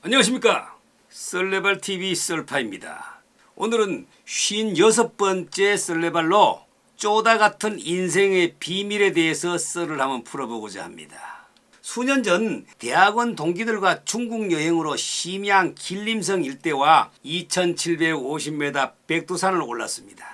안녕하십니까. 썰레발TV 썰파입니다. 오늘은 56번째 썰레발로 쪼다 같은 인생의 비밀에 대해서 썰을 한번 풀어보고자 합니다. 수년 전 대학원 동기들과 중국 여행으로 심양 길림성 일대와 2750m 백두산을 올랐습니다.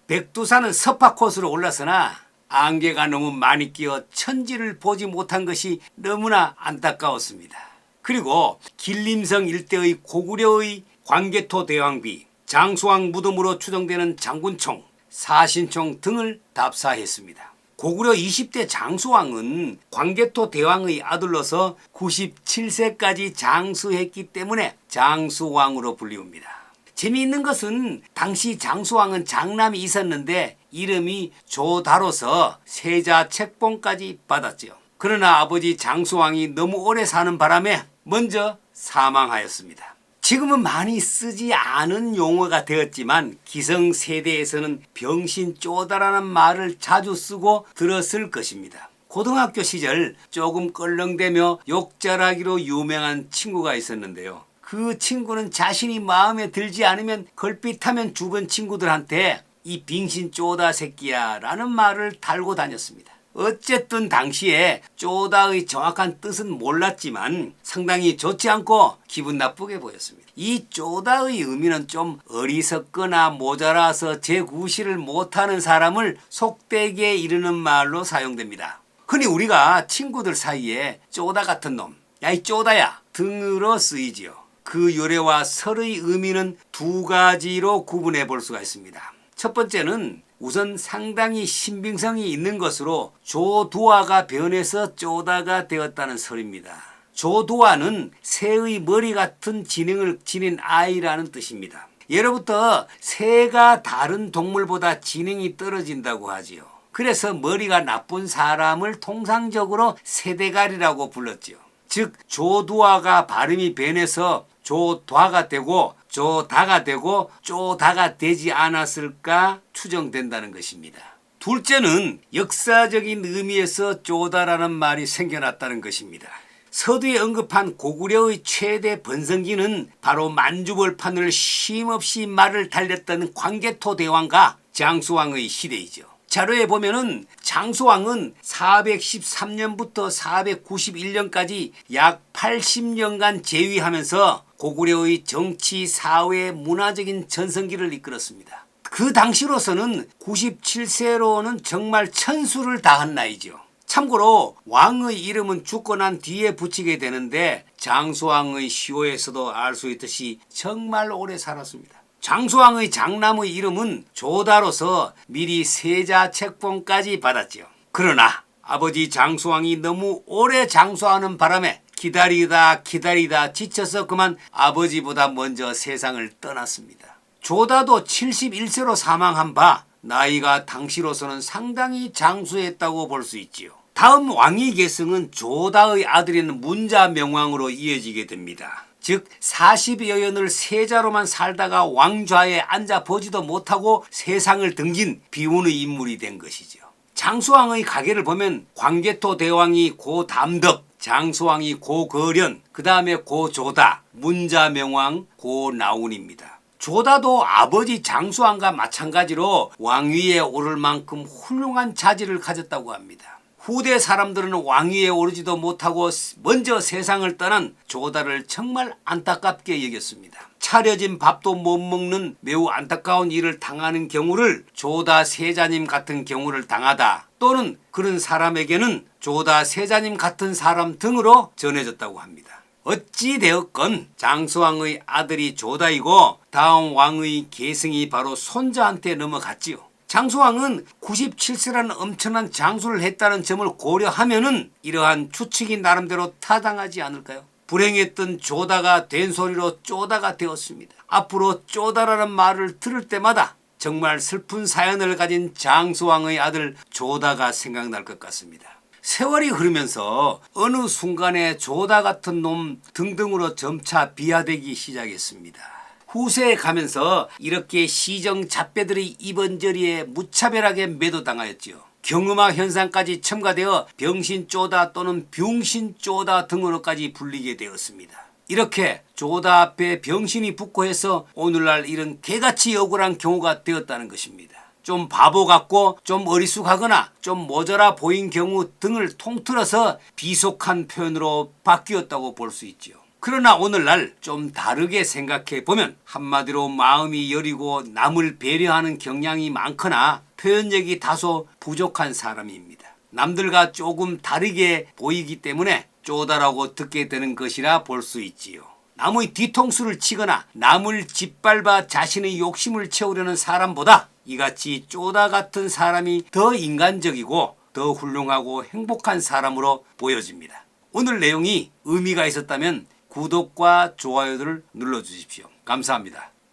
백두산은 섭파 코스로 올라서나 안개가 너무 많이 끼어 천지를 보지 못한 것이 너무나 안타까웠습니다. 그리고 길림성 일대의 고구려의 광개토 대왕비, 장수왕 무덤으로 추정되는 장군총, 사신총 등을 답사했습니다. 고구려 20대 장수왕은 광개토 대왕의 아들로서 97세까지 장수했기 때문에 장수왕으로 불리웁니다. 재미있는 것은 당시 장수왕은 장남이 있었는데 이름이 조다로서 세자 책봉까지 받았지요. 그러나 아버지 장수왕이 너무 오래 사는 바람에 먼저 사망하였습니다. 지금은 많이 쓰지 않은 용어가 되었지만 기성세대에서는 병신쪼다라는 말을 자주 쓰고 들었을 것입니다. 고등학교 시절 조금 껄렁대며 욕잘하기로 유명한 친구가 있었는데요. 그 친구는 자신이 마음에 들지 않으면 걸핏하면 주변 친구들한테 이 빙신쪼다 새끼야 라는 말을 달고 다녔습니다. 어쨌든 당시에 쪼다의 정확한 뜻은 몰랐지만 상당히 좋지 않고 기분 나쁘게 보였습니다. 이 쪼다의 의미는 좀 어리석거나 모자라서 제구실을 못하는 사람을 속되게 이르는 말로 사용됩니다. 흔히 우리가 친구들 사이에 쪼다 같은 놈, 야 이 쪼다야 등으로 쓰이지요. 그 요래와 설의 의미는 두 가지로 구분해 볼 수가 있습니다. 첫 번째는 우선 상당히 신빙성이 있는 것으로 조두아가 변해서 쪼다가 되었다는 설입니다. 조두아는 새의 머리 같은 지능을 지닌 아이라는 뜻입니다. 예로부터 새가 다른 동물보다 지능이 떨어진다고 하지요. 그래서 머리가 나쁜 사람을 통상적으로 새대가리라고 불렀지요. 즉 조두아가 발음이 변해서 조다가 되고 조다가 되고 쪼다가 되지 않았을까 추정된다는 것입니다. 둘째는 역사적인 의미에서 쪼다라는 말이 생겨났다는 것입니다. 서두에 언급한 고구려의 최대 번성기는 바로 만주벌판을 쉼없이 말을 달렸던 광개토 대왕과 장수왕의 시대이죠. 자료에 보면은 장수왕은 413년부터 491년까지 약 80년간 재위하면서 고구려의 정치, 사회, 문화적인 전성기를 이끌었습니다. 그 당시로서는 97세로는 정말 천수를 다한 나이죠. 참고로 왕의 이름은 죽고 난 뒤에 붙이게 되는데 장수왕의 시호에서도 알 수 있듯이 정말 오래 살았습니다. 장수왕의 장남의 이름은 조다로서 미리 세자 책봉까지 받았지요. 그러나 아버지 장수왕이 너무 오래 장수하는 바람에 기다리다 지쳐서 그만 아버지보다 먼저 세상을 떠났습니다. 조다도 71세로 사망한 바 나이가 당시로서는 상당히 장수했다고 볼 수 있지요. 다음 왕위 계승은 조다의 아들인 문자명왕으로 이어지게 됩니다. 즉 40여 년을 세자로만 살다가 왕좌에 앉아보지도 못하고 세상을 등진 비운의 인물이 된 것이죠. 장수왕의 가계를 보면 광개토 대왕이 고담덕, 장수왕이 고거련, 그 다음에 고조다, 문자명왕 고나운입니다. 조다도 아버지 장수왕과 마찬가지로 왕위에 오를 만큼 훌륭한 자질을 가졌다고 합니다. 후대 사람들은 왕위에 오르지도 못하고 먼저 세상을 떠난 조다를 정말 안타깝게 여겼습니다. 차려진 밥도 못 먹는 매우 안타까운 일을 당하는 경우를 조다 세자님 같은 경우를 당하다 또는 그런 사람에게는 조다 세자님 같은 사람 등으로 전해졌다고 합니다. 어찌 되었건 장수왕의 아들이 조다이고 다음 왕의 계승이 바로 손자한테 넘어갔지요. 장수왕은 97세라는 엄청난 장수를 했다는 점을 고려하면은 이러한 추측이 나름대로 타당하지 않을까요? 불행했던 조다가 된 소리로 쪼다가 되었습니다. 앞으로 쪼다라는 말을 들을 때마다 정말 슬픈 사연을 가진 장수왕의 아들 조다가 생각날 것 같습니다. 세월이 흐르면서 어느 순간에 조다 같은 놈 등등으로 점차 비하되기 시작했습니다. 후세에 가면서 이렇게 시정 잡배들의 이번저리에 무차별하게 매도당하였지요. 경음화 현상까지 첨가되어 병신쪼다 또는 병신쪼다 등으로까지 불리게 되었습니다. 이렇게 조다 앞에 병신이 붙고 해서 오늘날 이런 개같이 억울한 경우가 되었다는 것입니다. 좀 바보 같고 좀 어리숙하거나 좀 모자라 보인 경우 등을 통틀어서 비속한 표현으로 바뀌었다고 볼 수 있지요. 그러나 오늘날 좀 다르게 생각해 보면 한마디로 마음이 여리고 남을 배려하는 경향이 많거나 표현력이 다소 부족한 사람입니다. 남들과 조금 다르게 보이기 때문에 쪼다라고 듣게 되는 것이라 볼 수 있지요. 남의 뒤통수를 치거나 남을 짓밟아 자신의 욕심을 채우려는 사람보다 이같이 쪼다 같은 사람이 더 인간적이고 더 훌륭하고 행복한 사람으로 보여집니다. 오늘 내용이 의미가 있었다면 구독과 좋아요를 눌러주십시오. 감사합니다.